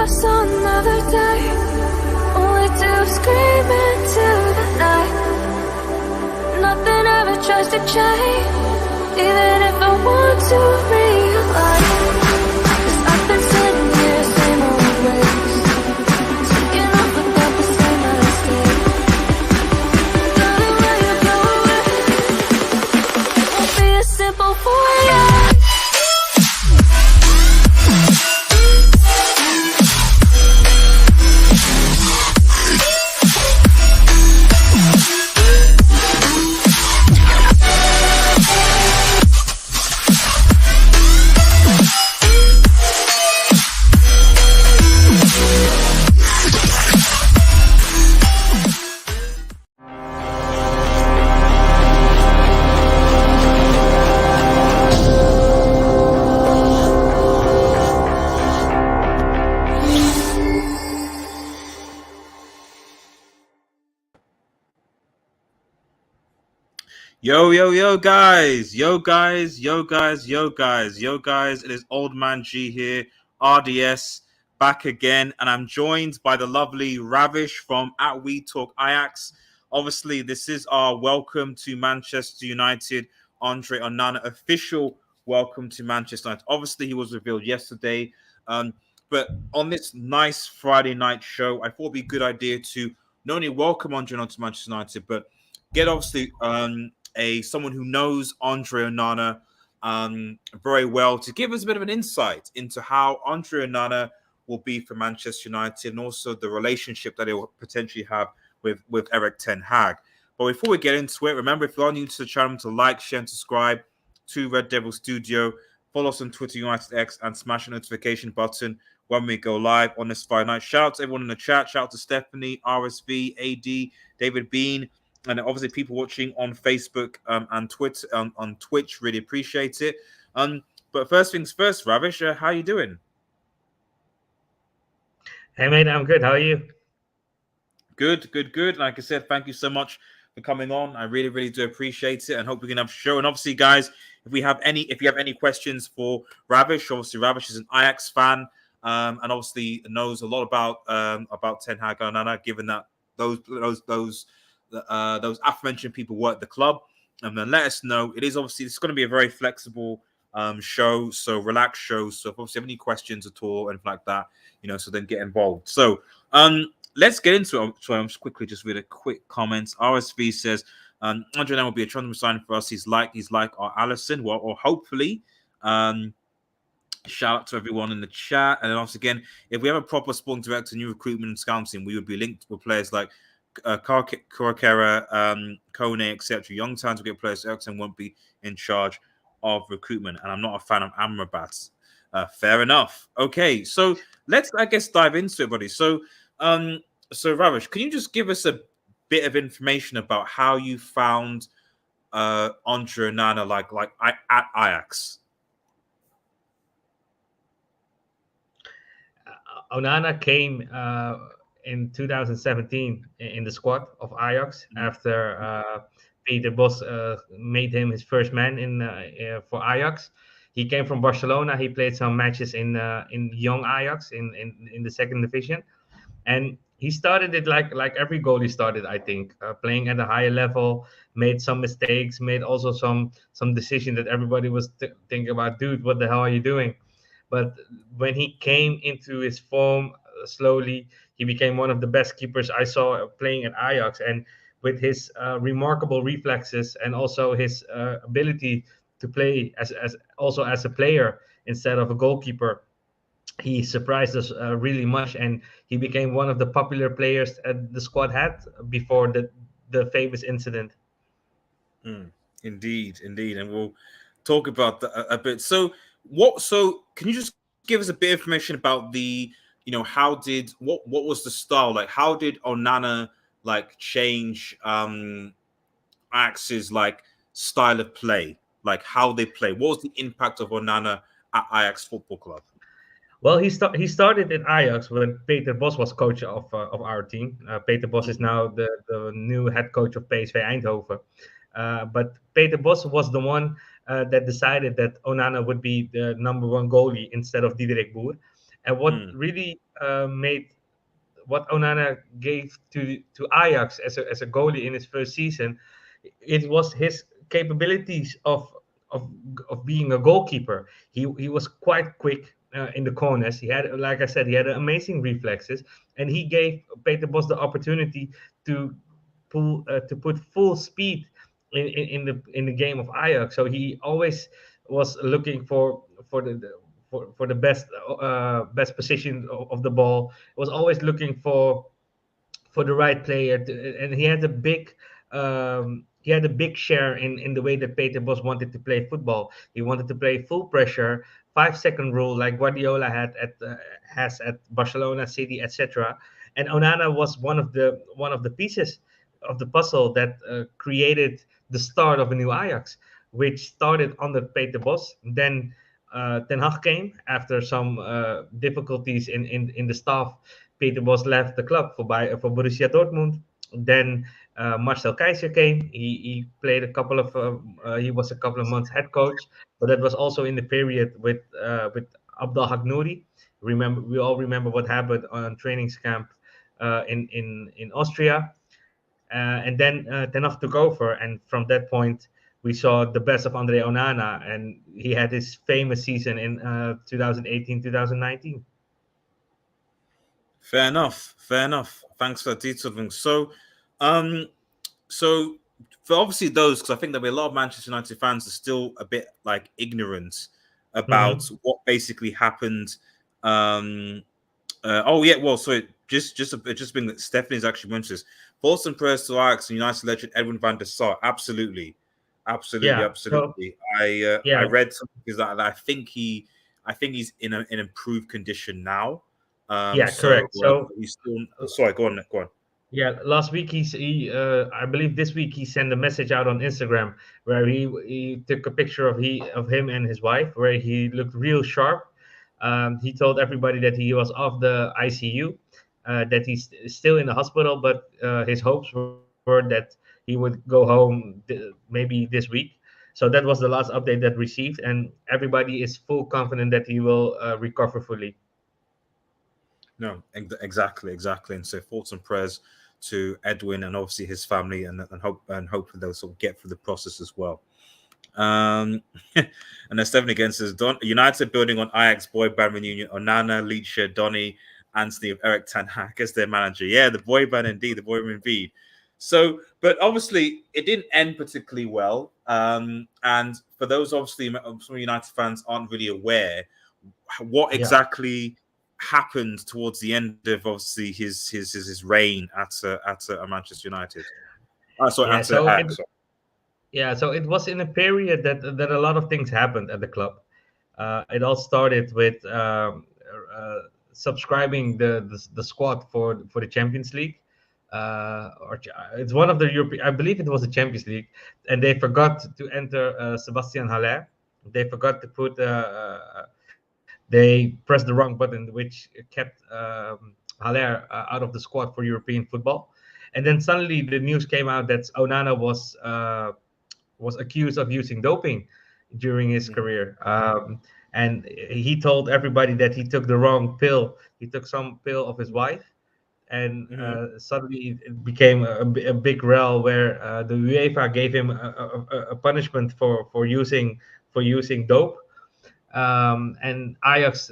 I saw another day, only to scream into the night. Nothing ever tries to change, even if I want to realize. 'Cause I've been sitting here, same old ways, taking off without the same mistake. Darling, when you go away, it won't be as simple for you. Yo, guys. Yo, guys. It is Old Man G here, RDS, back again. And I'm joined by the lovely Ravish from We Talk Ajax. Obviously, this is our welcome to Manchester United, Andre Onana, official welcome to Manchester United. Obviously, he was revealed yesterday. But on this nice Friday night show, I thought it'd be a good idea to not only welcome Andre Onana to Manchester United, but get obviously someone who knows Andre Onana very well to give us a bit of an insight into how Andre Onana will be for Manchester United and also the relationship that he will potentially have with Erik Ten Hag. But before we get into it, remember, if you are new to the channel, to like, share, and subscribe to Red Devil Studio. Follow us on Twitter, United X, and smash the notification button when we go live on this Friday night. Shout out to everyone in the chat. Shout out to Stephanie, RSV, AD, David Bean, and obviously people watching on Facebook and Twitter on Twitch. Really appreciate it. But first things first, Ravish, how you doing? Hey mate, I'm good. How are you? Good. Like I said, thank you so much for coming on. I really do appreciate it, and hope we can have a show. And obviously, guys, if you have any questions for Ravish, obviously Ravish is an Ajax fan, and obviously knows a lot about Ten Hag and Onana, given that those aforementioned people work at the club. And then let us know. It's going to be a very flexible show, so relaxed show. So if obviously have any questions at all, anything like that, so then get involved. So let's get into it. So I'm just quickly just read a quick comments. RSV says Andre Onana will be a transfer signing for us. He's like our Allison. Well, or hopefully. Shout out to everyone in the chat. And then once again, if we have a proper sporting director, new recruitment and scouting, we would be linked with players like Karakera, Kone, etc. Young talents will get players. Ericsson won't be in charge of recruitment, and I'm not a fan of Amrabat. Fair enough. Okay, so let's, I guess, dive into it, buddy. So Ravish, can you just give us a bit of information about how you found Andre Onana, like at Ajax? Onana came in 2017 in the squad of Ajax after Peter Bos made him his first man for Ajax. He came from Barcelona. He played some matches in young Ajax in the second division, and he started it like every goalie started, I think, playing at a higher level, made some mistakes, made also some decision that everybody was thinking about, dude, what the hell are you doing? But when he came into his form slowly, he became one of the best keepers I saw playing at Ajax. And with his remarkable reflexes and also his ability to play as a player instead of a goalkeeper, he surprised us really much. And he became one of the popular players the squad had before the famous incident. Indeed. And we'll talk about that a bit. So can you just give us a bit of information about the, what was the style? Like, how did Onana change Ajax's style of play? Like how they play? What was the impact of Onana at Ajax Football Club? Well, he started at Ajax when Peter Bos was coach of our team. Peter Bos is now the new head coach of PSV Eindhoven. But Peter Bos was the one that decided that Onana would be the number one goalie instead of Diederik Boer. And what Mm, really made what Onana gave to Ajax as a goalie in his first season, it was his capabilities of of being a goalkeeper. He was quite quick in the corners. He had, like I said, he had amazing reflexes, and he gave Peter Bos the opportunity to to put full speed in the game of Ajax. So he always was looking for for the best position of the ball. Was always looking for the right player, and he had a big share in the way that Peter Bos wanted to play football. He wanted to play full pressure, 5 second rule like Guardiola has at Barcelona, City, etc. And Onana was one of the pieces of the puzzle that created the start of a new Ajax, which started under Peter Bos. Then Ten Hag came after some difficulties in the staff. Peter Bos left the club for Borussia Dortmund. Then Marcel Keizer came. He played a couple of he was a couple of months head coach, but that was also in the period with Abdul Hagnouri. Remember, we all remember what happened on training camp in Austria, and then Ten Hag took over, and from that point we saw the best of Andre Onana, and he had his famous season in 2018 2019. fair enough. Fair enough. Thanks for that detailed thing. Um, so for obviously those, because I think there'll be a lot of Manchester United fans are still a bit like ignorant about Hmm. what basically happened. Oh yeah, well, so just been that Stephanie's actually mentioned this. Thoughts and prayers to Ajax and United legend Edwin van der Sar. Absolutely, absolutely, Yeah. So absolutely. I yeah, read something that I think he's in an improved condition now. yeah, correct. So He's still sorry. Go on, go on. yeah, last week I believe this week he sent a message out on Instagram where he took a picture of him and his wife where he looked real sharp. He told everybody that he was off the ICU, that he's still in the hospital, but his hopes were that he would go home maybe this week. So that was the last update that received, and everybody is full confident that he will recover fully. No, exactly, exactly. And so thoughts and prayers to Edwin and obviously his family, and hopefully they'll sort of get through the process as well. Um, and then Stephen again says United building on Ajax boy band reunion. Onana, Leacher, Donny, Anthony of Eric Ten Hag as their manager. Yeah, the boy band indeed, the boy band indeed. So, but obviously it didn't end particularly well. And for those obviously some United fans aren't really aware what Yeah. exactly happened towards the end of obviously his reign at Manchester United. Sorry, Yeah. at So it Ajax. Sorry. Yeah, so it was in a period that a lot of things happened at the club. It all started with subscribing the squad for the Champions League. It's one of the European, I believe it was the Champions League, and they forgot to enter Sebastian Haller. They forgot to put. They pressed the wrong button, which kept Haller out of the squad for European football. And then suddenly the news came out that Onana was accused of using doping during his Mhm, career. And he told everybody that he took the wrong pill. He took some pill of his wife, and mhm, suddenly it became a big row where the UEFA gave him a punishment for using dope. And Ajax,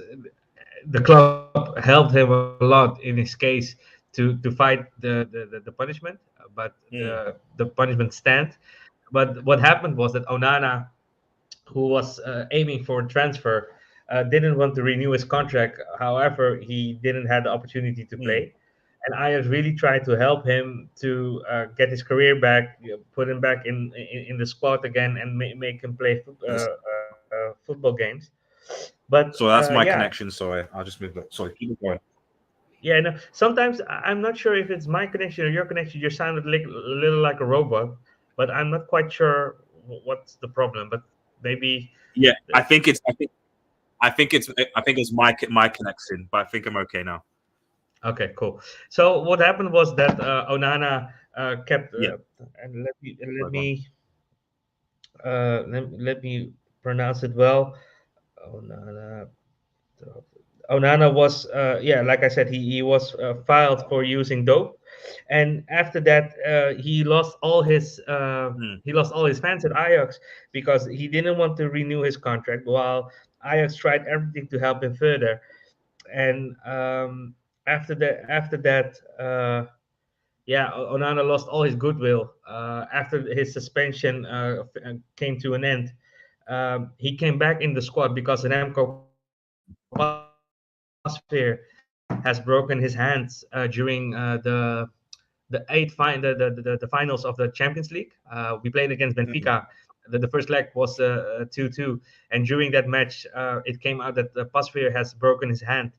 the club helped him a lot in his case to fight the punishment, but mhm, the punishment stand. But what happened was that Onana, who was aiming for a transfer, didn't want to renew his contract. However, he didn't have the opportunity to mhm. play. And Ajax really tried to help him to get his career back, put him back in the squad again, and make him play football games. But So that's my yeah, connection. Sorry, I'll just move that. Sorry, keep it going. yeah. No, sometimes I'm not sure if it's my connection or your connection. You sounded like a little like a robot, but I'm not quite sure what's the problem. But maybe. Yeah, I think it's my connection, but I think I'm okay now. Okay, cool. So what happened was that Onana kept Yeah, and sorry, go on. let me pronounce it well. Onana. Onana was, yeah, like I said, he was filed for using dope, and after that, Mm, he lost all his fans at Ajax because he didn't want to renew his contract. While Ajax tried everything to help him further, and after that, yeah, Onana lost all his goodwill after his suspension came to an end. He came back in the squad because Remco Pasveer has broken his hands during the the finals of the Champions League. We played against Benfica. mm, The first leg was 2-2, and during that match, it came out that Pasveer has broken his hand,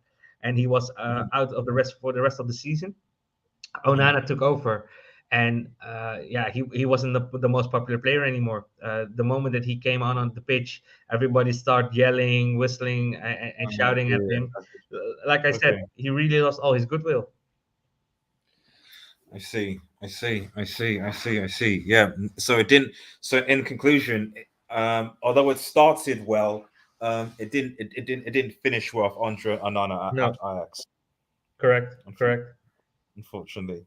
and he was mm, out of the rest for the rest of the season. mm. Onana took over, and yeah, he wasn't the most popular player anymore. The moment that he came on the pitch, everybody started yelling, whistling, and I shouting at see. him. Like I said, Okay. he really lost all his goodwill. I see. I see. I see. I see. I see. Yeah. So it didn't. So in conclusion, although it started well, it didn't finish well for Andre Onana at No, Ajax. correct, unfor- correct. Unfortunately.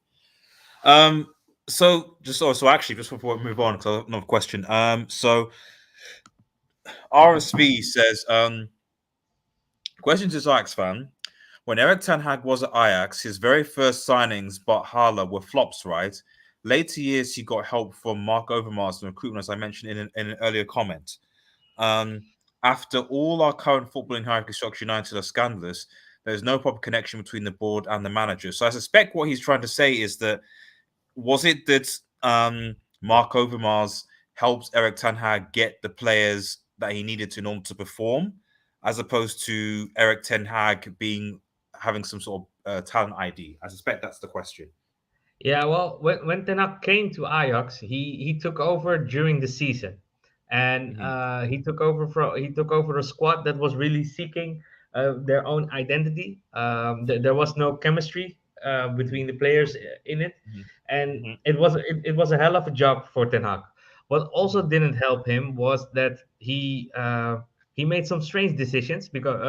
Um. So actually, just before we move on, because I have another question. So RSV says, question to Ajax fan. When Erik Ten Hag was at Ajax, his very first signings, but Hala, were flops, right? Later years, he got help from Mark Overmars and recruitment, as I mentioned in an earlier comment. Um, After all our current footballing hierarchy structure United are scandalous, there's no proper connection between the board and the manager. So I suspect what he's trying to say is that was it that Mark Overmars helped Erik Ten Hag get the players that he needed to in order to perform, as opposed to Erik Ten Hag having some sort of talent ID? I suspect that's the question. Yeah, well, when Ten Hag came to Ajax, he took over during the season, and Hmm. he took over a squad that was really seeking their own identity. There was no chemistry between the players in it, Hmm. and Hmm. it was a hell of a job for Ten Hag. What also Hmm. didn't help him was that he made some strange decisions because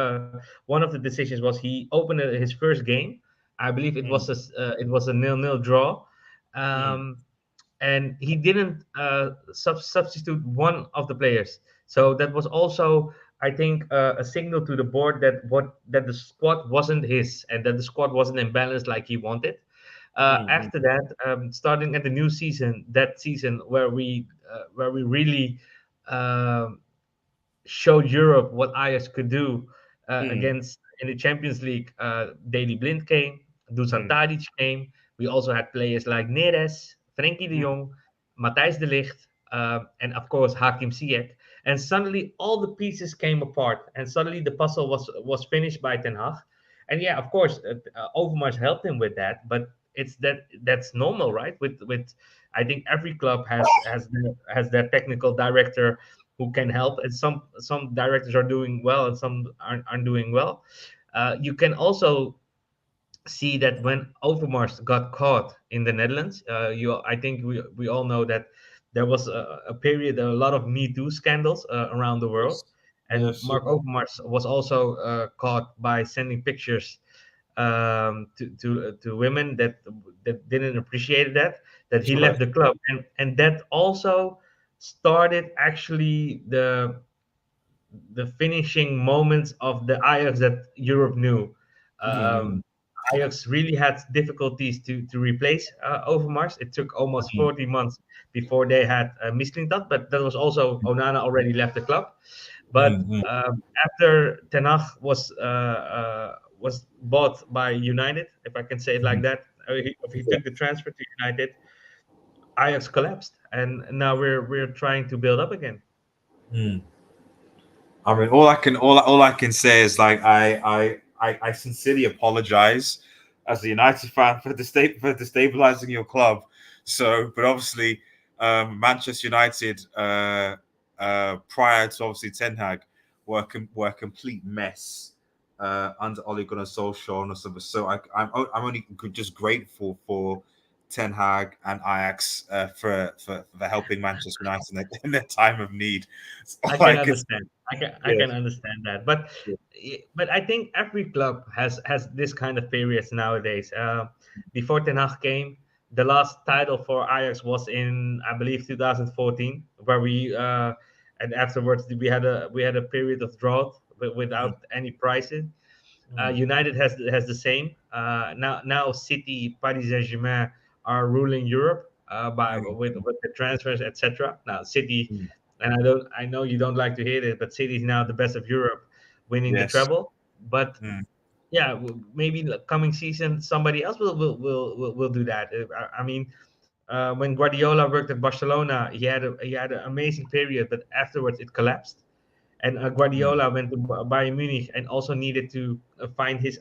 one of the decisions was he opened his first game. I believe it was a 0-0 draw, Hmm. um, and he didn't substitute one of the players. So that was also, I think, a signal to the board that the squad wasn't his and that the squad wasn't in balance like he wanted. Hmm. After that, starting at the new season, that season where we really um showed Europe what Ajax could do Hmm. against in the Champions League. Daily Blind came, Dusan Hmm. Tadic came. We also had players like Neres, Frenkie de Hmm. Jong, Matthijs de Ligt, and of course Hakim Ziyech. And suddenly all the pieces came apart, and suddenly the puzzle was finished by Ten Hag. And yeah, of course, Overmars helped him with that, but that's normal, right? With I think every club has their technical director who can help, and some directors are doing well and some aren't doing well. You can also see that when Overmars got caught in the Netherlands, I think we all know that there was a period, a lot of Me Too scandals around the world, Yes. and Yes. Mark Overmars was also caught by sending pictures to women that didn't appreciate that he left Correct. the club, and that also started actually the finishing moments of the Ajax that Europe knew. Hmm. Um, Ajax really had difficulties to replace Overmars. It took almost 40 months before they had Mislintat, but that was also Onana already left the club. But Hmm. after Ten Hag was bought by United, if I can say it like Hmm. that, he took the transfer to United. Ajax collapsed, and now we're trying to build up again. Hmm. I mean, all I can say is like I sincerely apologize as a United fan for destabilizing your club. So, but obviously, Manchester United prior to obviously Ten Hag were a complete mess under Ole Gunnar Solskjaer and stuff. So I'm only just grateful for Ten Hag and Ajax for helping Manchester United in their time of need. It's I all I can can understand. I can Yes. understand that, but I think every club has this kind of periods nowadays. Before Ten Hag came, the last title for Ajax was in, I believe, 2014, where we and afterwards we had a period of drought Mm, without any prizes. mm, United has the same. Now City, Paris Saint-Germain are ruling Europe by mm, with the transfers, etc. Now City, mm. and I know you don't like to hear it, but City is now the best of Europe, winning the Yes. treble. But Mm, yeah, maybe the coming season somebody else will do that. I mean, when Guardiola worked at Barcelona, he had an amazing period, but afterwards it collapsed. And mm, Guardiola went to Bayern Munich and also needed to find his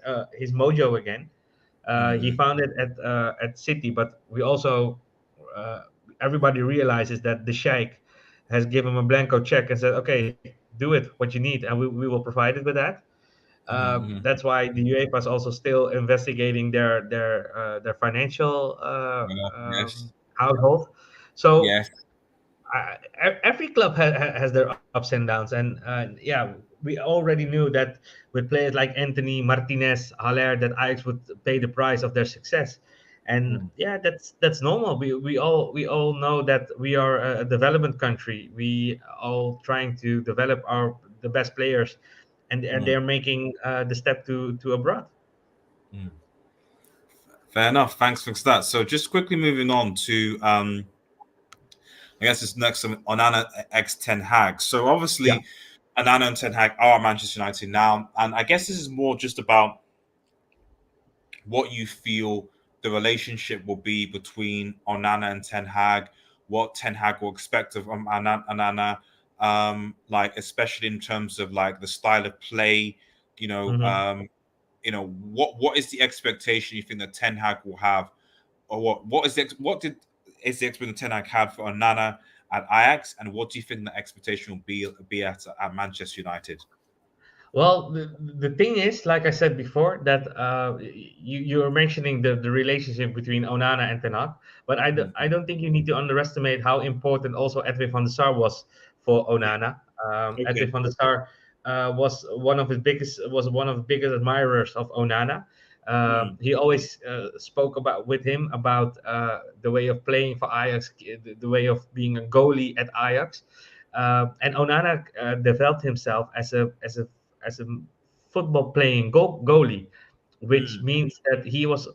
mojo again. He mm, found it at City, but we also uh, everybody realizes that the Sheikh has given him a blanco check and said, "Okay, do it what you need, and we will provide it with that." mm, That's why the UEFA is also still investigating their financial yes. household. So Yes. every club has their ups and downs, and yeah, we already knew that with players like Anthony Martinez, Haller, that Ajax would pay the price of their success. And Mm, yeah, that's normal. We all know that we are a development country. We all trying to develop the best players, and mm, they're making the step to abroad. mm. Fair enough. Thanks for that. So just quickly moving on to I guess it's next on Onana X Ten Hag. So Yeah. obviously Onana and Ten Hag are Manchester United now, and I guess this is more just about what you feel the relationship will be between Onana and Ten Hag, what Ten Hag will expect of Onana, like especially in terms of like the style of play, you know, Hmm. um, what is the expectation you think that Ten Hag will have, or what is the expectation Ten Hag had for Onana at Ajax, and what do you think the expectation will be at Manchester United? Well, the thing is, like I said before, that you were mentioning the relationship between Onana and Ten Hag, but Mm, I don't think you need to underestimate how important also Edwin van der Sar was for mm, Onana. okay. Edwin van der Sar was one of the biggest admirers of Onana. Mm, He always spoke about with him about the way of playing for Ajax, the way of being a goalie at Ajax, and Onana developed himself as a football playing goalie, which mm, means that he was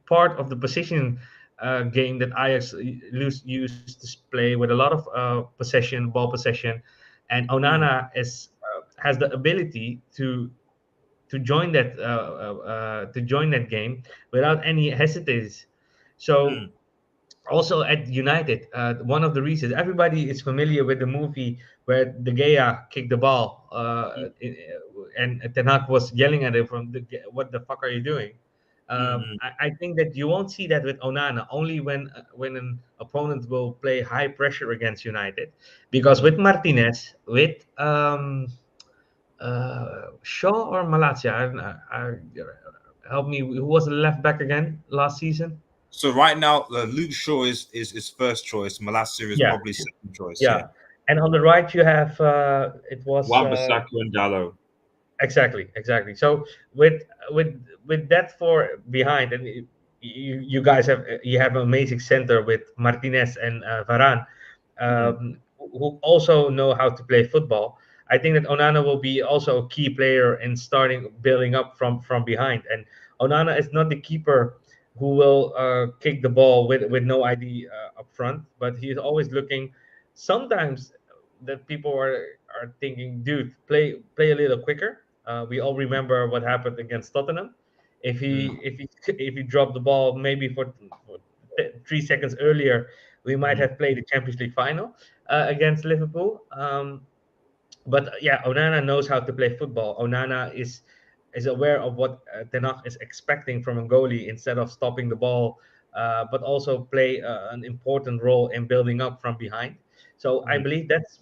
part of the position game that Ajax used to play with a lot of ball possession, and mm, Onana has the ability to join that game without any hesitations. So mm, also at United, one of the reasons everybody is familiar with the movie where De Gea kicked the ball, and Ten Hag was yelling at him from "What the fuck are you doing?" mm, I think that you won't see that with Onana only when an opponent will play high pressure against United, because mm. with Martinez, with Shaw or Malacia, help me, who was the left back again last season? So right now, Luke Shaw is first choice. Malacia is Yeah, probably second choice. Yeah, yeah. And on the right, you have it was Wan-Bissaka and Dallo. exactly. So with that four behind, and you guys have an amazing center with Martinez and Varane, Mm, who also know how to play football. I think that Onana will be also a key player in starting building up from behind. And Onana is not the keeper who will kick the ball with no ID up front, but he is always looking. Sometimes that people are thinking, dude, play a little quicker. We all remember what happened against Tottenham. mm, If he dropped the ball maybe for 3 seconds earlier, we might mm, have played the Champions League final against Liverpool. But yeah, Onana knows how to play football. Onana is aware of what Ten Hag is expecting from a goalie instead of stopping the ball, but also play an important role in building up from behind. So I mm, believe that's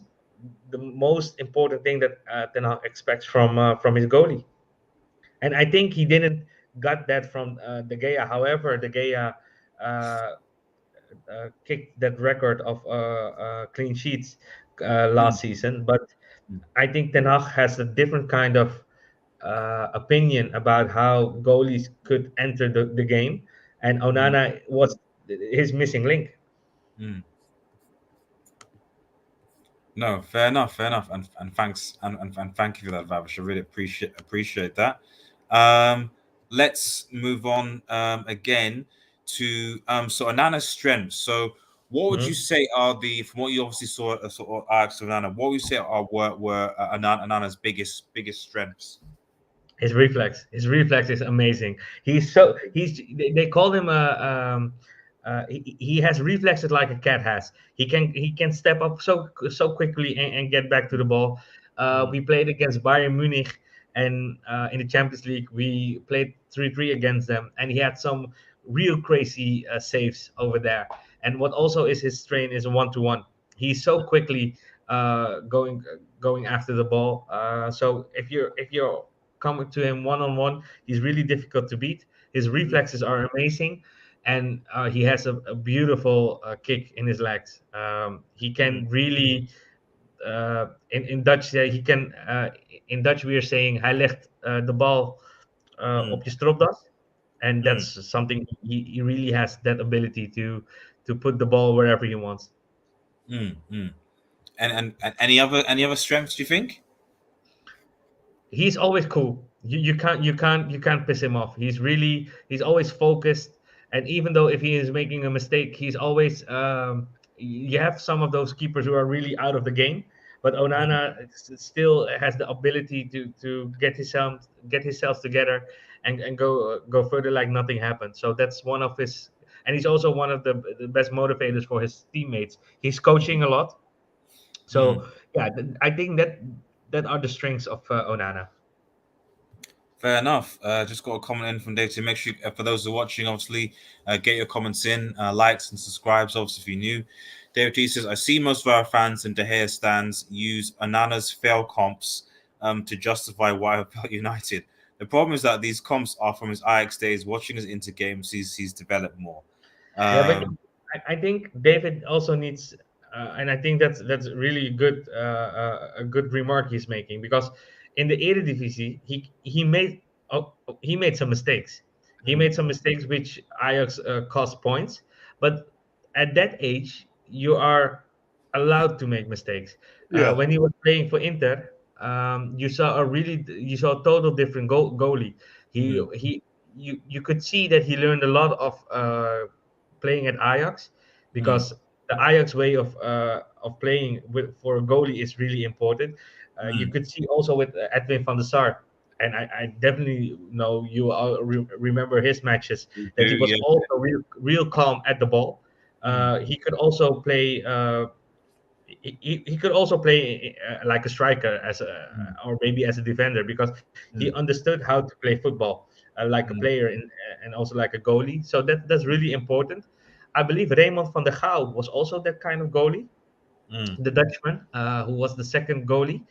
the most important thing that Ten Hag expects from his goalie. And I think he didn't got that from De Gea. However, De Gea uh, kicked that record of clean sheets mm, last season. But I think Ten Hag has a different kind of opinion about how goalies could enter the game, and Mm, Onana was his missing link. mm. No, fair enough, and thanks, and thank you for that, Vavish. I really appreciate that. Um, let's move on again to so Onana's strengths. So, what would you Mhm. say are the from what you obviously saw sort of Ajax of Onana? What would you say are were Onana's biggest strengths? His reflex is amazing. They call him a he has reflexes like a cat has. He can step up so quickly and get back to the ball. Mm, We played against Bayern Munich, and in the Champions League we played 3-3 against them, and he had some real crazy saves over there. And what also is his strain is a 1-to-1. He's so quickly going after the ball. So if you're coming to him one on one, he's really difficult to beat. His mm, reflexes are amazing, and he has a beautiful kick in his legs. He mm, can really, in Dutch, he can. In Dutch, we are saying hij legt de bal mm, op je stropdas, and mm, that's something he really has that ability to put the ball wherever he wants. mm. And any other strengths? Do you think? He's always cool. You can't piss him off. He's always focused, and even though if he is making a mistake, he's always you have some of those keepers who are really out of the game, but Mm, Onana still has the ability to get himself together and go further like nothing happened. So that's one of his, and he's also one of the best motivators for his teammates. He's coaching a lot, mm. so yeah, I think that are the strengths of Onana. Fair enough. Just got a comment in from Dave to make sure for those who are watching, obviously, get your comments in, likes and subscribes. Obviously, if you're new, David T says, "I see most of our fans and De Gea stands use Anana's fail comps to justify why I felt United. The problem is that these comps are from his Ajax days. Watching his inter games, he's developed more." Yeah, but Um, I think David also needs, and I think that's really good, a good remark he's making, because in the Eredivisie he made some mistakes. He mm, made some mistakes which Ajax cost points, but at that age you are allowed to make mistakes. yeah. When he was playing for Inter, you saw a total different goalie. He Mm, he you could see that he learned a lot of playing at Ajax, mm, because the Ajax way of playing for a goalie is really important. You mm. could see also with Edwin van der Sar, and I definitely know you all remember his matches, We do, that he was yeah. also real calm at the ball. Mm, He could also play. He could also play like a striker as a, mm, or maybe as a defender, because he mm, understood how to play football like a mm, player and also like a goalie. So that's really important. I believe Raymond van der Gaal was also that kind of goalie, mm, the Dutchman, who was the second goalie,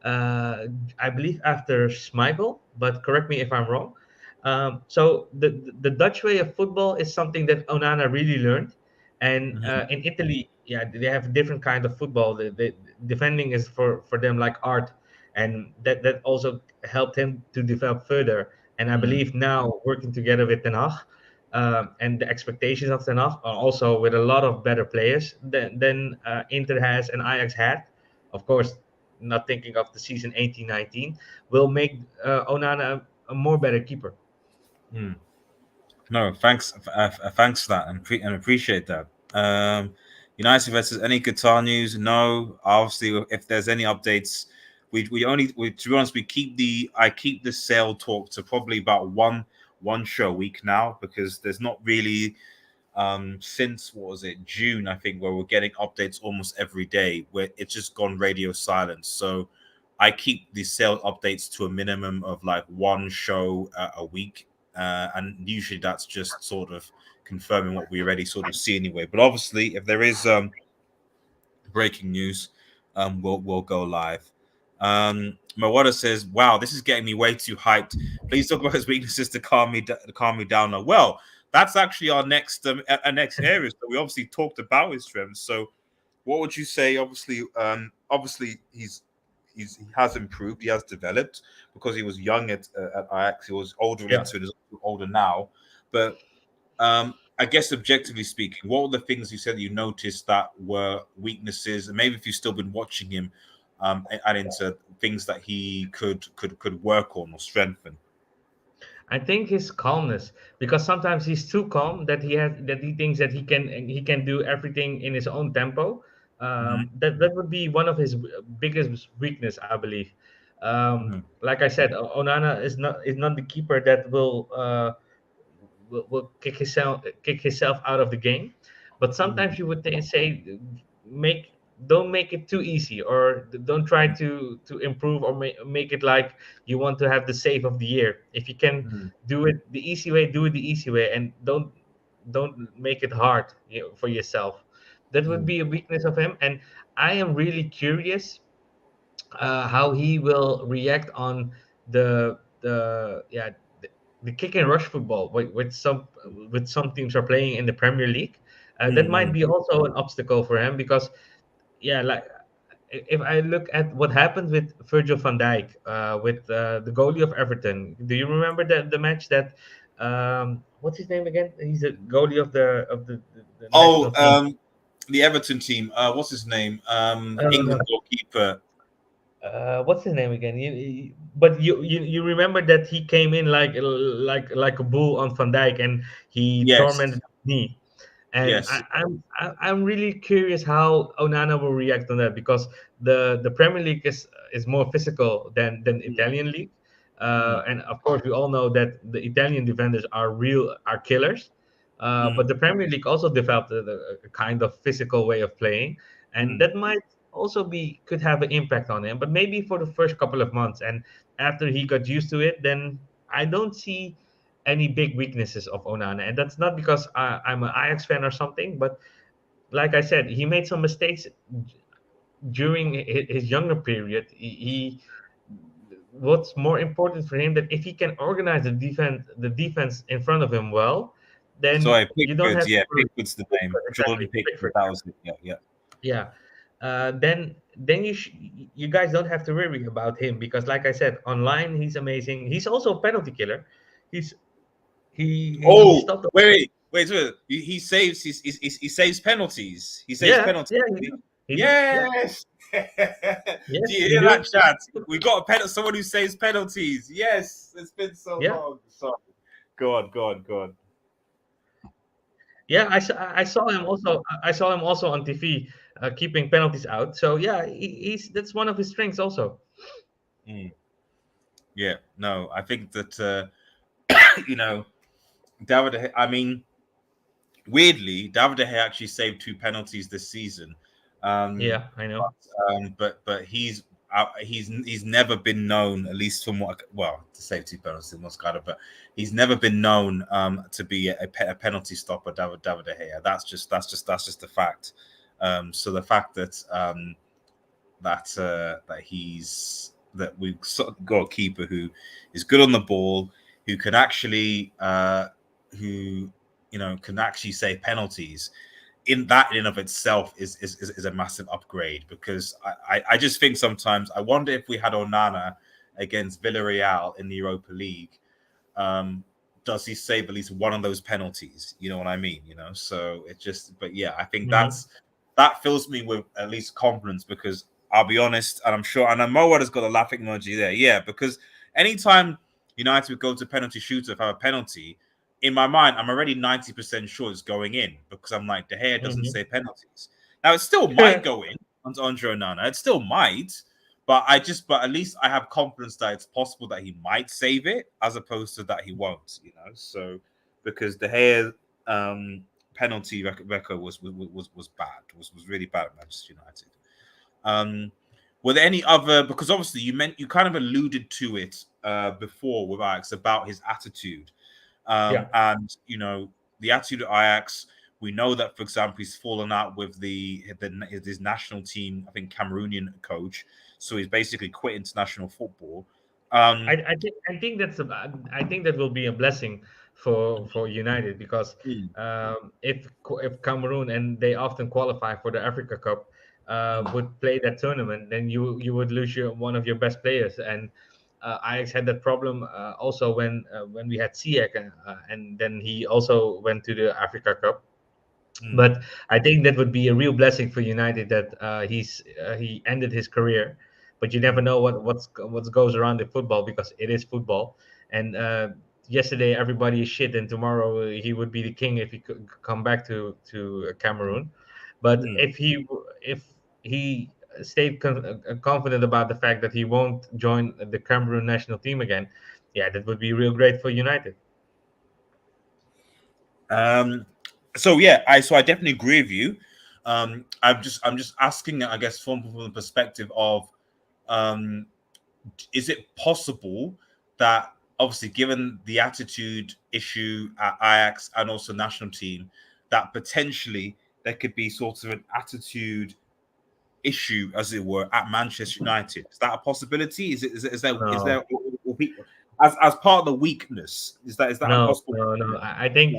I believe after Schmeichel, but correct me if I'm wrong. So the Dutch way of football is something that Onana really learned, and mm, in Italy, yeah, they have a different kind of football. Defending is for them like art, and that also helped him to develop further. And I mm, believe now working together with Ten Hag, and the expectations of Ten Hag are also with a lot of better players than Inter has and Ajax had. Of course, not thinking of the season 18-19, will make Onana a more better keeper. mm. No, thanks, thanks for that, and and appreciate that. United versus any Qatar news? No, obviously, if there's any updates, we only to be honest, I keep the sale talk to probably about one show a week now, because there's not really since what was it, June, I think, where we're getting updates almost every day, where it's just gone radio silence. So I keep the sale updates to a minimum of like one show a week, and usually that's just sort of confirming what we already sort of see anyway. But obviously, if there is breaking news, we'll go live. Mawada says, "Wow, this is getting me way too hyped. Please talk about his weaknesses to calm me down." Now, well, that's actually our next area. So we obviously talked about his strengths. So, what would you say? Obviously, he has improved, he has developed because he was young at Ajax. He was older Yeah. into it, he's older now. But I guess objectively speaking, what were the things you said you noticed that were weaknesses, and maybe if you've still been watching him, add into things that he could work on or strengthen. I think his calmness, because sometimes he's too calm that he thinks that he can do everything in his own tempo. Hmm. That would be one of his biggest weakness, I believe. Hmm. Like I said, Onana is not the keeper that will kick himself out of the game. But Hmm. sometimes you would say make don't make it too easy, or don't try to improve, or make it like you want to have the save of the year. If you can Hmm. do it the easy way, do it the easy way, and don't make it hard, for yourself. That would Hmm. be a weakness of him, and I am really curious how he will react on the kick and rush football with some teams are playing in the Premier League. That Hmm. might be also an obstacle for him, because like if I look at what happened with Virgil van Dijk, with the goalie of Everton. Do you remember the match that what's his name again? He's a goalie of the Oh, national team. the Everton team. What's his name? Uh, England goalkeeper. what's his name again? But you remember that he came in like a bull on Van Dijk, and he Yes. tormented me. And Yes. I'm really curious how Onana will react on that, because the Premier League is more physical than Hmm. Italian league, Hmm. and of course we all know that the Italian defenders are killers, Hmm. but the Premier League also developed a kind of physical way of playing, and Hmm. that might also be could have an impact on him, but maybe for the first couple of months, and after he got used to it, then I don't see any big weaknesses of Onana. And that's not because I'm an Ajax fan or something, but like I said, he made some mistakes during his younger period. What's more important for him, that if he can organize the defense in front of him well, then Sorry, you don't Pickford. have to Yeah, worry. Pickford's the name. Pickford, Jordan exactly, Pickford. Pickford. That was it. Yeah, yeah. Yeah. Then you guys don't have to worry about him, because like I said, online he's amazing. He's also a penalty killer. He's he Oh, stopped. wait. He saves penalties. He saves Yeah, penalties. yeah, he do. Yeah, Yes. Do yes, you he hear that, do. chat? We got a someone who saves penalties. Yes, it's been so Yeah, long. Sorry. Go on. yeah. I saw him also on TV, keeping penalties out. So yeah, he's that's one of his strengths also. Mm, yeah, no, I think that you know, I mean, weirdly, David De Gea actually saved two penalties this season. Um, Yeah, I know. but he's never been known, at least from what well, to save two penalties in Moscato, but he's never been known to be a penalty stopper. David De Gea. That's just the fact. So the fact that that we've sort of got a keeper who is good on the ball, who can actually who can actually save penalties. In of itself is a massive upgrade, because I just think sometimes I wonder if we had Onana against Villarreal in the Europa League, um, does he save at least one of those penalties? You know what I mean? So it just, but yeah, I think Hmm. that fills me with at least confidence, because I'll be honest, and I'm sure, and I know what has got a laughing emoji there. Yeah, because anytime United would go to penalty shooter if I have a penalty, in my mind, I'm already 90% sure it's going in, because I'm like, De Gea doesn't Hmm. save penalties. Now it still might go in onto Andre Onana. It still might, but at least I have confidence that it's possible that he might save it, as opposed to that he won't. So because De Gea penalty record was bad, was really bad at Manchester United. Were there any other? Because obviously you kind of alluded to it before with Ajax about his attitude, Yeah, and the attitude at Ajax. We know that, for example, he's fallen out with his national team, I think Cameroonian coach. So he's basically quit international football. Um, I think that will be a blessing for United, because mm, if Cameroon, and they often qualify for the Africa Cup, Mm, would play that tournament, then you would lose one of your best players. And Ajax had that problem also when we had Ziyech, and then he also went to the Africa Cup. mm, But I think that would be a real blessing for United that he ended his career. But you never mm, know what goes around in football, because it is football. And yesterday everybody is shit, and tomorrow he would be the king if he could come back to Cameroon. But mm. if he stayed confident about the fact that he won't join the Cameroon national team again, yeah, that would be real great for United. Um, so yeah, I definitely agree with you. I'm just asking, I guess, from the perspective of, um, is it possible that, obviously, given the attitude issue at Ajax and also national team, that potentially there could be sort of an attitude issue, as it were, at Manchester United? Is that a possibility? Is there No, as part of the weakness? Is that a no, possible? no, no. I think No.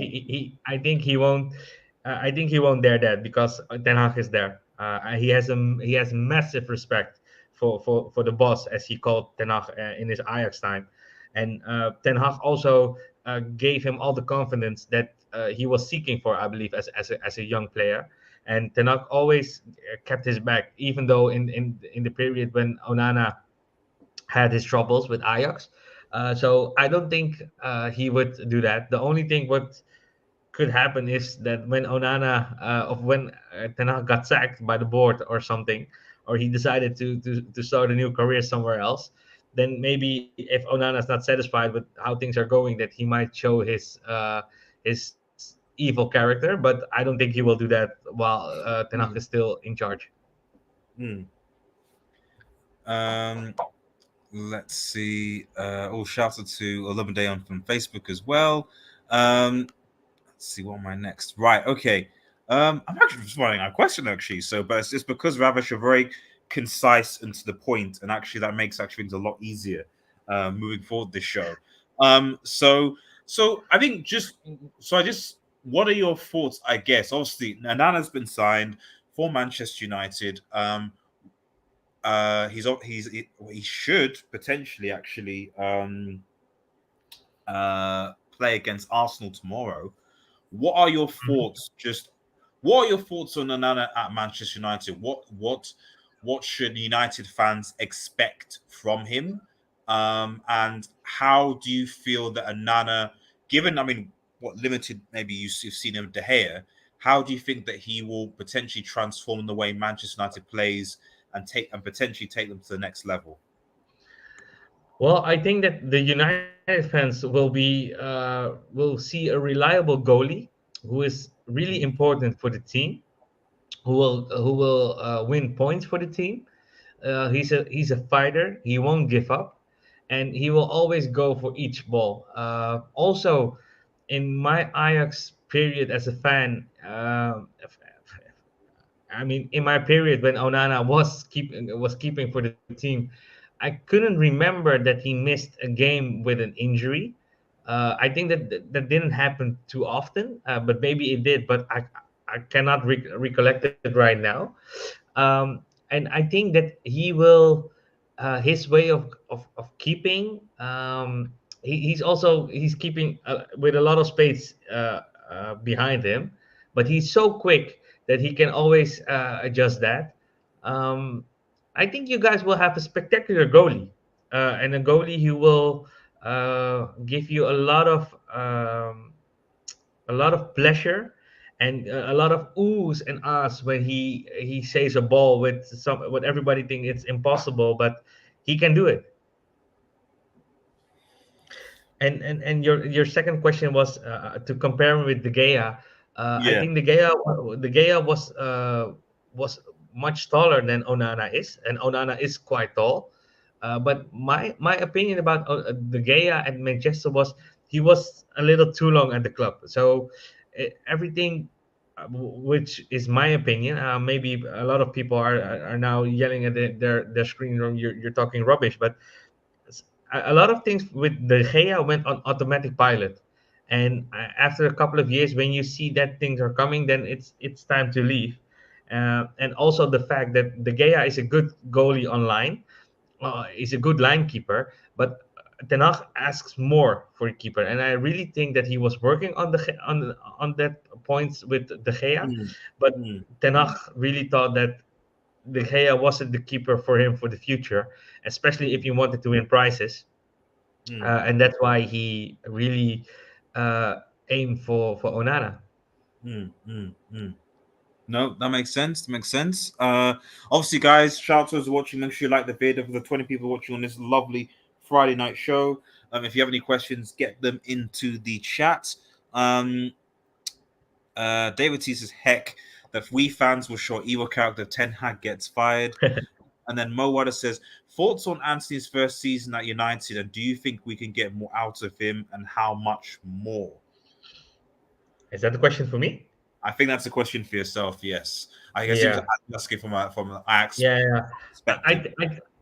I think he won't. I think he won't dare that, because Ten Hag is there. He has massive respect for the boss, as he called Ten Hag in his Ajax time, and Ten Hag also gave him all the confidence that he was seeking for, I believe, as a young player. And Ten Hag always kept his back, even though in the period when Onana had his troubles with Ajax. So I don't think he would do that. The only thing what could happen is that when Onana of when Ten Hag got sacked by the board or something, or he decided to start a new career somewhere else, then maybe if Onana's not satisfied with how things are going, that he might show his evil character. But I don't think he will do that while Ten Hag is Mm, still in charge. mm. Um, let's see. Oh, shout out to 11 Day on from Facebook as well. Let's see, what am I next? Right, okay. I'm actually just running out of question actually. So, but it's just because Ravish are very concise and to the point, and actually that makes actually things a lot easier moving forward this show. So I think what are your thoughts? I guess obviously Nanana's been signed for Manchester United. He should potentially actually play against Arsenal tomorrow. What are your thoughts? What are your thoughts on Onana at Manchester United? What should United fans expect from him? And how do you feel that Onana, given, I mean, what limited maybe you've seen him De Gea, how do you think that he will potentially transform the way Manchester United plays and potentially take them to the next level? Well, I think that the United fans will see a reliable goalie who is really Mm, important for the team, who will win points for the team. He's a fighter. He won't give up, and he will always go for each ball. Also, in my Ajax period as a fan, I mean, in my period when Onana was keeping for the team, I couldn't remember that he missed a game with an injury. I think that didn't happen too often, but maybe it did. But I cannot recollect it right now. And I think that he will his way of keeping. He's keeping with a lot of space behind him, but he's so quick that he can always adjust that. Um, I think you guys will have a spectacular goalie, and a goalie who will give you a lot of pleasure and a lot of oohs and ahs when he saves a ball with some what everybody think it's impossible, but he can do it. And your second question was to compare him with De Gea. I yeah. think De Gea was much taller than Onana is, and Onana is quite tall. But my opinion about De Gea at Manchester was he was a little too long at the club. So everything, which is my opinion. Maybe a lot of people are now yelling at their screen room. You're talking rubbish, but a lot of things with the Gea went on automatic pilot, and after a couple of years, when you see that things are coming, then it's time to leave. and also the fact that De Gea is a good goalie online, is a good line keeper, but Ten Hag asks more for a keeper, and I really think that he was working on on that points with De Gea, Mm, but mm, Ten Hag really thought that De Gea wasn't the keeper for him for the future, especially if he wanted to win prizes, mm, and that's why he really aimed for Onana. mm, mm, mm. No, that makes sense. That makes sense. Obviously, guys, shout out to those watching. Make sure you like the video for the 20 people watching on this lovely Friday night show. If you have any questions, get them into the chat. Um, David T says, heck, that we fans will show evil character Ten Hag gets fired. And then Mo Wada says, thoughts on Anthony's first season at United, and do you think we can get more out of him, and how much more? Is that the question for me? I think that's a question for yourself. Yes, I guess you was Yeah. asking from an Ajax Yeah, yeah. perspective.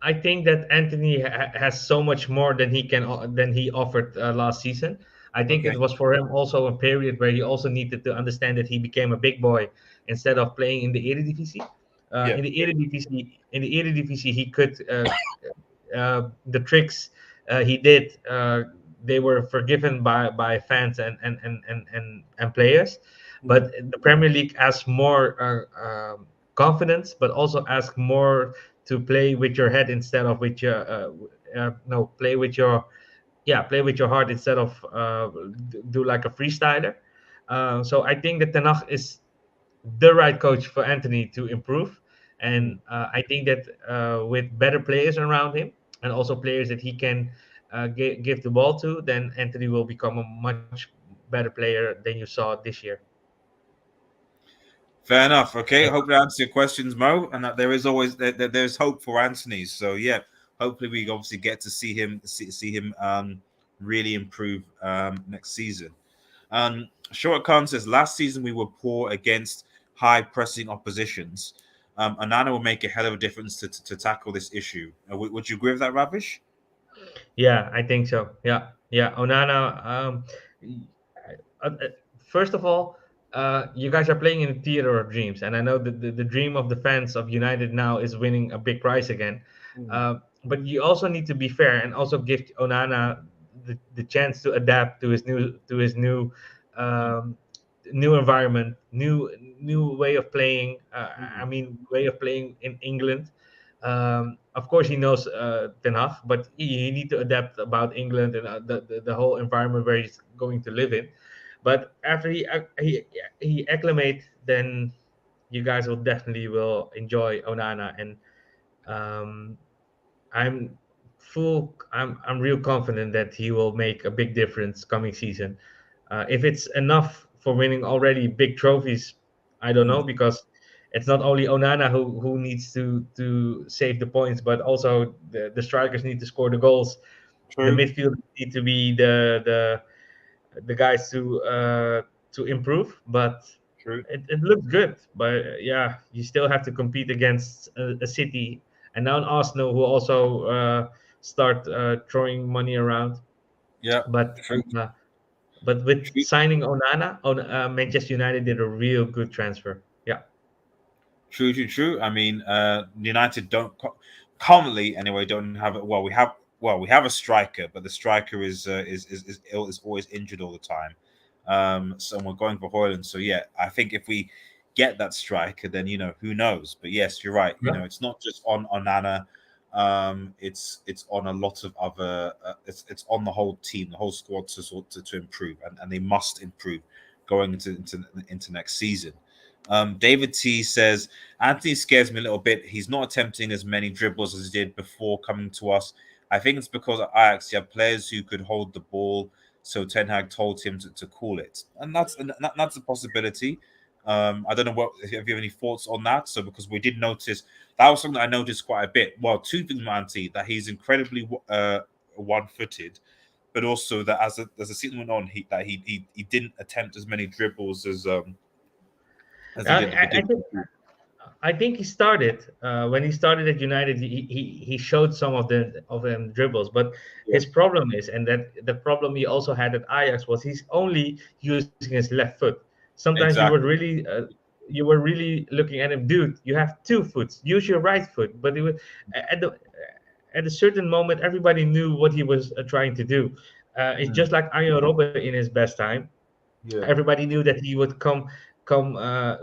I think that Anthony has so much more than than he offered last season. I think Okay. it was for him also a period where he also needed to understand that he became a big boy instead of playing in the Eredivisie. Yeah. In the Eredivisie, he could the tricks he did. They were forgiven by fans and players, Mm, but the Premier League asks more confidence, but also ask more to play with your head instead of with your no play with your play with your heart instead of do like a freestyler. So I think that Ten Hag is the right coach for Anthony to improve, mm. and I think that with better players around him and also players that he can give the ball to, then Anthony will become a much better player than you saw this year. Fair enough. Okay, I hope that answers your questions, Mo, and that there is always there's hope for Anthony. So yeah, hopefully we obviously get to see him really improve next season. Short Khan says last season we were poor against high pressing oppositions. Onana will make a hell of a difference to tackle this issue. Would you agree with that, Ravish? Yeah, I think so. Yeah, yeah. Onana. First of all, you guys are playing in the theater of dreams, and I know that the dream of the fans of United now is winning a big prize again. Mm, But you also need to be fair and also give Onana the chance to adapt to his mm, um, new environment, new way of playing. I mm. mean, way of playing in England. Of course, he knows Ten Hag, but he need to adapt about England and the whole environment where he's going to live in. But after he acclimate, then you guys will definitely will enjoy Onana, and um, I'm I'm real confident that he will make a big difference coming season. If it's enough for winning already big trophies, I don't know, Mm. because it's not only Onana who needs to save the points, but also the strikers need to score the goals. The True, midfield need to be the guys to improve, but true. it looks good. But yeah, you still have to compete against a City and now an Arsenal who also start throwing money around. Yeah, But true, uh, but with true. signing Onana, Manchester United did a real good transfer. Yeah, True, true, true. I mean, United don't currently anyway don't have it. Well, we have a striker, but the striker is ill, is always injured all the time. So we're going for Hoyland. So yeah, I think if we get that striker, then who knows. But yes, you're right. yeah, It's not just on Onana. It's on a lot of other. It's on the whole team, the whole squad to improve, and they must improve going into next season. David T says Anthony scares me a little bit. He's not attempting as many dribbles as he did before coming to us. I think it's because at Ajax you have players who could hold the ball, so Ten Hag told him to call it, and that's a possibility. I don't know if you have any thoughts on that. So because we did notice that was something I noticed quite a bit. Well, two things, Anthony, that he's incredibly one-footed, but also that as the season went on, he didn't attempt as many dribbles as he did at the I beginning. think he started when he started at United. He showed some of them dribbles, but Yeah, his problem is, and that the problem he also had at Ajax was he's only using his left foot. Sometimes he was exactly. really you were really looking at him, dude. You have 2 foot. Use your right foot. But it was at the at a certain moment, everybody knew what he was trying to do. It's mm, just like Arjen Robben in his best time. yeah, Everybody knew that he would come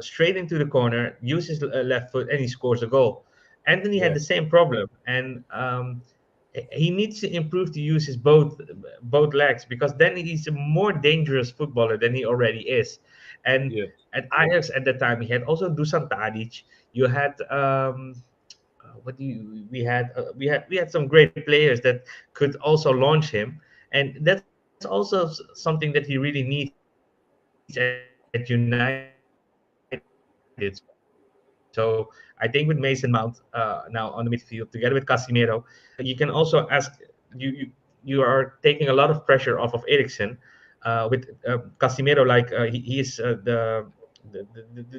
straight into the corner, use his left foot, and he scores a goal. Anthony had yeah, the same problem, and he needs to improve to use his both legs, because then he's a more dangerous footballer than he already is. And yeah. at Ajax at that time, he had also Dusan Tadic. You had what do you we had some great players that could also launch him, and that's also something that he really needs at United. So I think with Mason Mount now on the midfield together with Casemiro, you can also ask you you are taking a lot of pressure off of Eriksen with Casemiro, like he is the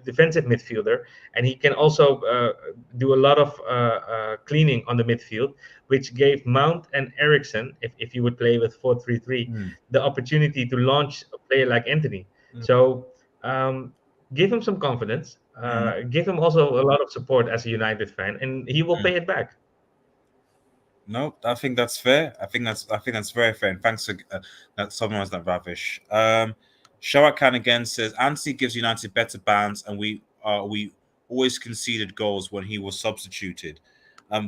defensive midfielder, and he can also do a lot of cleaning on the midfield, which gave Mount and Ericsson, if you would play with 4-3-3, Mm, the opportunity to launch a player like Anthony. mm, So give him some confidence, mm, give him also a lot of support as a United fan, and he will mm. pay it back. No, I think that's fair. I think that's very fair. And thanks for that summarized that Ravish. Shawak Khan again says Anthony gives United better balance, and we always conceded goals when he was substituted.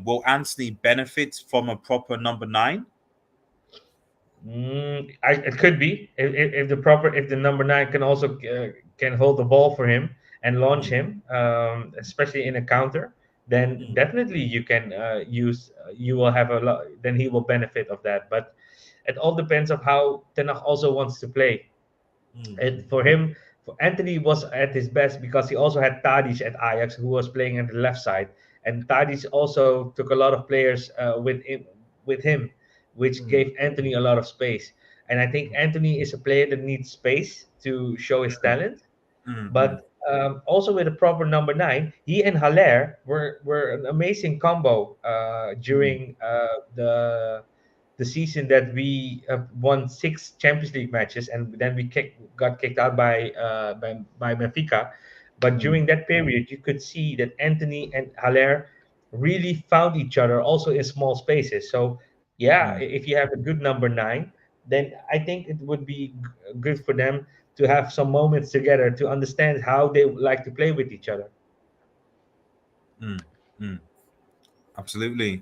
Will Anthony benefit from a proper number 9? It could be if the number 9 can also can hold the ball for him and launch Mm, him, especially in a counter. Then mm, definitely you can use. You will have a lot. Then he will benefit of that. But it all depends of how Tenach also wants to play. mm, And for him, for Anthony was at his best because he also had Tadic at Ajax, who was playing at the left side, and Tadic also took a lot of players with him, which mm, gave Anthony a lot of space. And I think Anthony is a player that needs space to show his talent, mm, mm, but also with a proper number 9, he and Haller were an amazing combo mm, during the season that we won 6 Champions League matches, and then we got kicked out by Benfica. But mm, during that period, you could see that Anthony and Haller really found each other also in small spaces. So yeah, mm, if you have a good number 9, then I think it would be good for them to have some moments together to understand how they like to play with each other. mm, mm. Absolutely.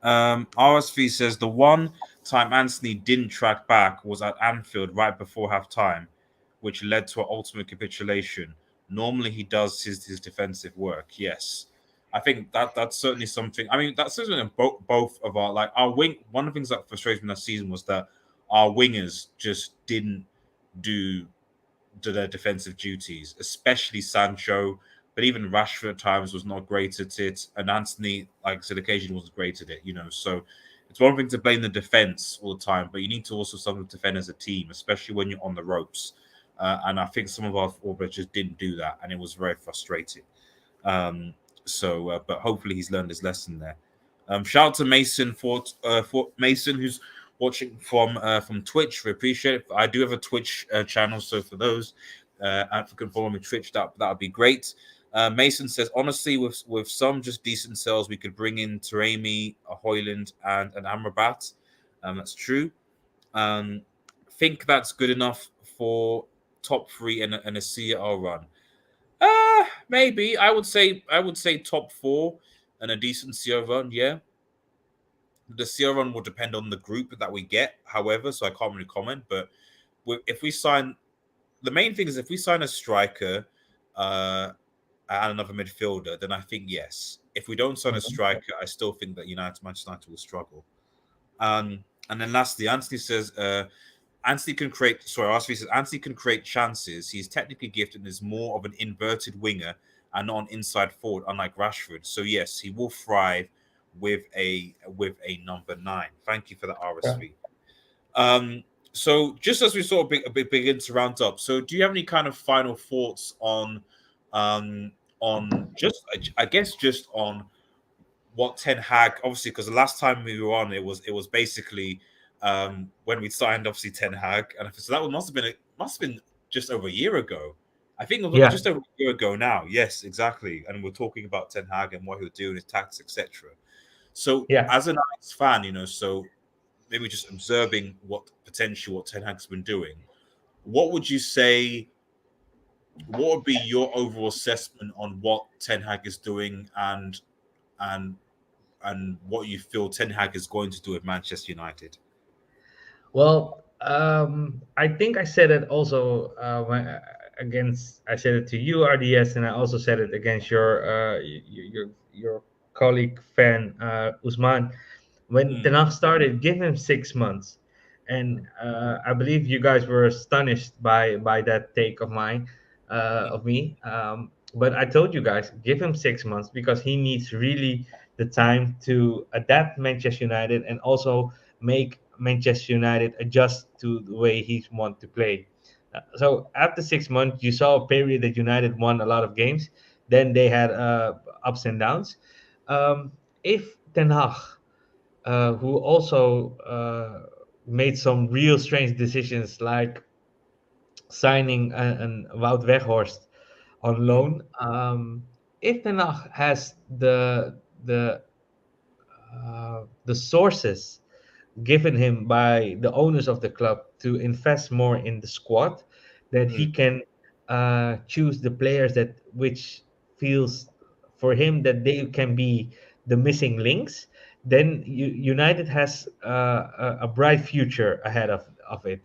RSV says the one time Anthony didn't track back was at Anfield right before half time, which led to an ultimate capitulation. Normally he does his defensive work. Yes. I think that's certainly something. I mean, that's something in both of our like our wing. One of the things that frustrated me last season was that our wingers just didn't do their defensive duties, especially Sancho. But even Rashford at times was not great at it, and Anthony, like I said, occasionally wasn't great at it. So it's one thing to blame the defense all the time, but you need to also sometimes defend as a team, especially when you're on the ropes. And I think some of our forwards just didn't do that, and it was very frustrating. Um, but hopefully he's learned his lesson there. Shout out to Mason for Mason who's watching from Twitch. We appreciate it. I do have a Twitch channel, so for those if you can follow me on Twitch, that would be great. Mason says, honestly, with some just decent sales, we could bring in Taremi, a Hoyland, and an Amrabat. That's true. Think that's good enough for top 3 and a CL run. Maybe I would say top 4 and a decent CL run. Yeah, the CL run will depend on the group that we get. However, so I can't really comment. But if we sign, the main thing is if we sign a striker and another midfielder, then I think yes. If we don't sign a Mhm. striker, I still think that Manchester United will struggle. And then lastly, Anthony says, Anthony can create. Sorry, Arsenal says Anthony can create chances. He's technically gifted and is more of an inverted winger and not an inside forward, unlike Rashford. So yes, he will thrive with a number 9. Thank you for the Yeah. RSV. So just as we sort of begin to round up, so do you have any kind of final thoughts on just I guess just on what Ten Hag, obviously, because the last time we were on, it was basically when we signed obviously Ten Hag, and so that must have been just over a year ago. I think it was Yeah, just over a year ago now. Yes, exactly. And we're talking about Ten Hag and what he'll do in his tactics, etc. So, yeah. as an Ajax fan, so maybe just observing what Ten Hag's been doing. What would you say? What would be your overall assessment on what Ten Hag is doing, and and what you feel Ten Hag is going to do at Manchester United? Well, I think I said it also against. I said it to you, RDS, and I also said it against your colleague fan Usman. When Mm, Tanakh started, give him 6 months, and I believe you guys were astonished by that take of mine, of me. But I told you guys, give him 6 months because he needs really the time to adapt Manchester United and also make Manchester United adjust to the way he wants to play. So after 6 months, you saw a period that United won a lot of games. Then they had ups and downs. Um, if Ten Hag, who also made some real strange decisions, like signing an Wout Weghorst on mm, loan, if Ten Hag has the sources given him by the owners of the club to invest more in the squad, that mm, he can choose the players that which feels for him that they can be the missing links, then United has a bright future ahead of it.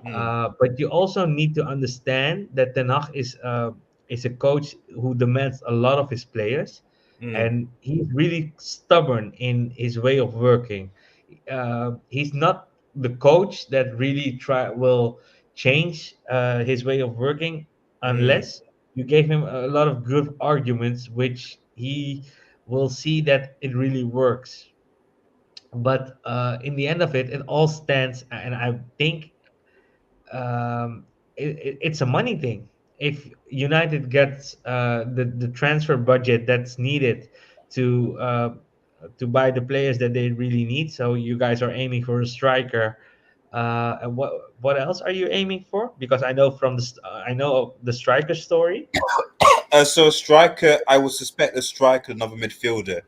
mm, But you also need to understand that Ten Hag is a coach who demands a lot of his players, mm, and he's really stubborn in his way of working. He's not the coach that really try will change his way of working mm, unless you gave him a lot of good arguments, which he will see that it really works. But in the end of it, it all stands, and I think it's a money thing. If United gets the transfer budget that's needed to buy the players that they really need, so you guys are aiming for a striker. And what else are you aiming for? Because I know I know of the striker story. so a striker, I would suspect a striker, another midfielder,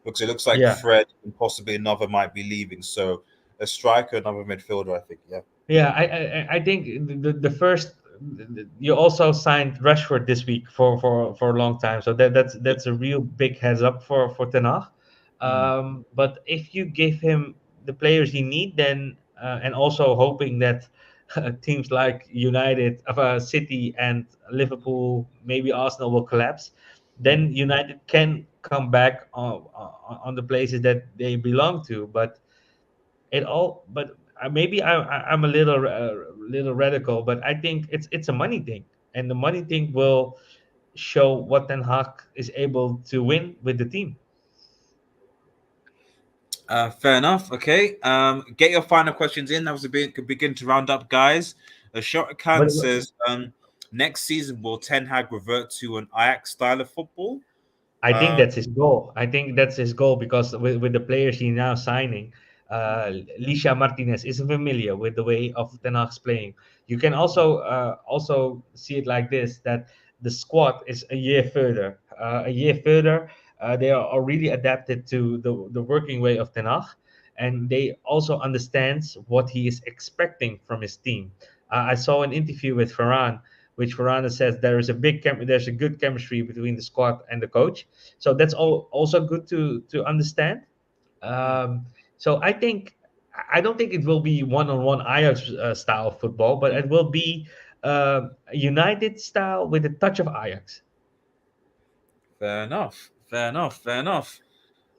because it looks like Yeah, Fred and possibly another might be leaving. So a striker, another midfielder, I think. Yeah. yeah. I think the first you also signed Rashford this week for a long time, so that's a real big heads up for Ten Hag. Mm, But if you give him the players he need, then and also hoping that teams like United, City, and Liverpool, maybe Arsenal will collapse, mm. then United can come back on the places that they belong to. But it all but maybe I'm a little radical, but I think it's a money thing, and the money thing will show what Ten Hag is able to win with the team. Fair enough. Okay. Get your final questions in. That was a bit could begin to round up, guys. A short but account says, next season will Ten Hag revert to an Ajax style of football? I think Uh, that's his goal. I think that's his goal because with the players he's now signing, Lisha Martinez is familiar with the way of Ten Hag's playing. You can also see it like this, that the squad is a year further. They are already adapted to the working way of Ten Hag, and they also understands what he is expecting from his team. I saw an interview with Varane, which Varane says there's a good chemistry between the squad and the coach, so that's also good to understand. mm. So I don't think it will be one-on-one Ajax style of football, but it will be a United style with a touch of Ajax. Fair enough. Fair enough. Fair enough.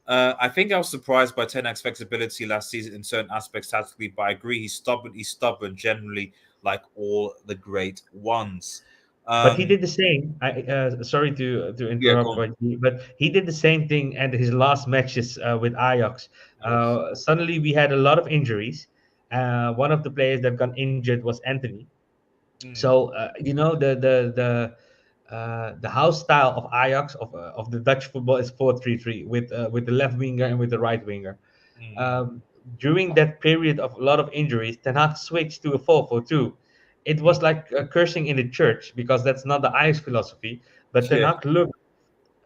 I think I was surprised by Ten Hag's flexibility last season in certain aspects tactically, but I agree he's stubborn. He's stubborn generally, like all the great ones. But he Um, did the same. Sorry to yeah, go interrupt, on. but he did the same thing at his last matches with Ajax. Suddenly, we had a lot of injuries. One of the players that got injured was Anthony. Mm, So the house style of Ajax of the Dutch football is 4-3-3 with the left winger and with the right winger. mm, Um, During that period of a lot of injuries, Ten Hag switched to a 4-4-2. it was like cursing in the church, because that's not the Ajax philosophy. But Ten Yeah. Hag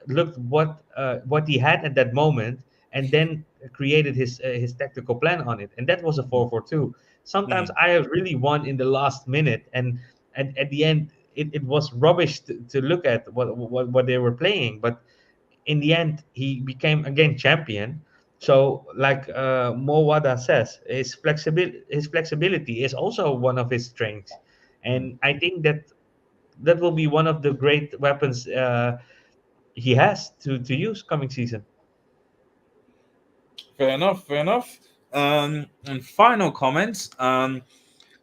looked what he had at that moment, and then created his tactical plan on it, and that was a 4-4-2. Sometimes Mm, Ajax really won in the last minute, and at the end it was rubbish to look at what they were playing. But in the end, he became again champion. So, like Mo Wada says, his flexibility is also one of his strengths, mm. and I think that will be one of the great weapons he has to use coming season. Fair enough. Fair enough. And final comments.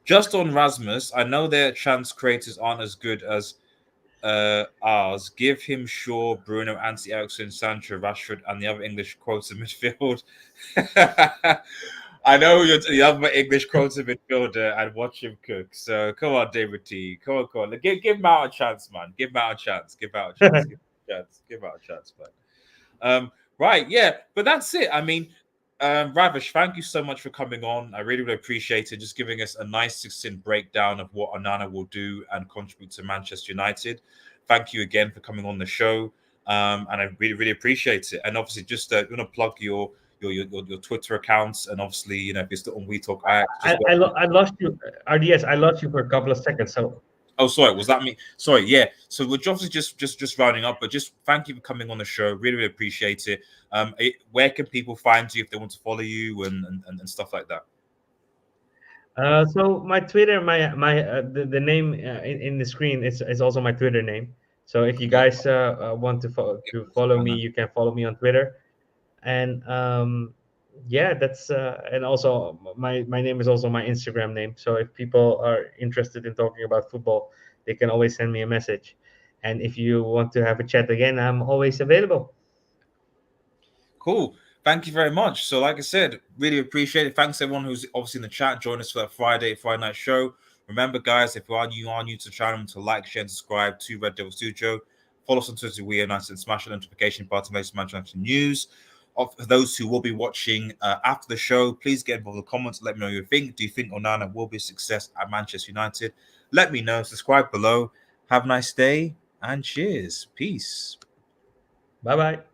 Just on Rasmus, I know their chance creators aren't as good as ours. Give him Shaw, Bruno, Anthony Ericsson, Sancho, Rashford, and the other English quotes in midfield. I know you're the other English quotes in midfielder and watch him cook. So come on, David T. Come on, come on. Give him out a chance, man. Give him out a chance. Give him out a chance. Give him a chance. Give him out a chance, man. Right, yeah, but that's it. I mean, Ravish, thank you so much for coming on. I really, really appreciate it. Just giving us a nice, succinct breakdown of what Onana will do and contribute to Manchester United. Thank you again for coming on the show, and I really, really appreciate it. And obviously, just you want to plug your Twitter accounts, and obviously, you know, if you're still on We Talk Ajax, just I lost you, RDS. I lost you for a couple of seconds. So Oh, sorry, was that me? Sorry, yeah. So we're obviously just rounding up, but just thank you for coming on the show. Really, really appreciate it. Where can people find you if they want to follow you and stuff like that? so my Twitter, the name in the screen is also my Twitter name. So if you guys want to follow me, you can follow me on Twitter. And yeah, that's and also my name is also my Instagram name. So if people are interested in talking about football, they can always send me a message. And if you want to have a chat again, I'm always available. Cool. Thank you very much. So, like I said, really appreciate it. Thanks everyone who's obviously in the chat. Join us for that Friday night show. Remember, guys, if you are new to the channel, to like, share, and subscribe to Red Devil Studio. Follow us on Twitter, We Are United, and smash the notification button, latest Manchester news. Of those who will be watching after the show, please get involved in the comments. Let me know what you think. Do you think Onana will be a success at Manchester United? Let me know. Subscribe below. Have a nice day and cheers. Peace. Bye bye.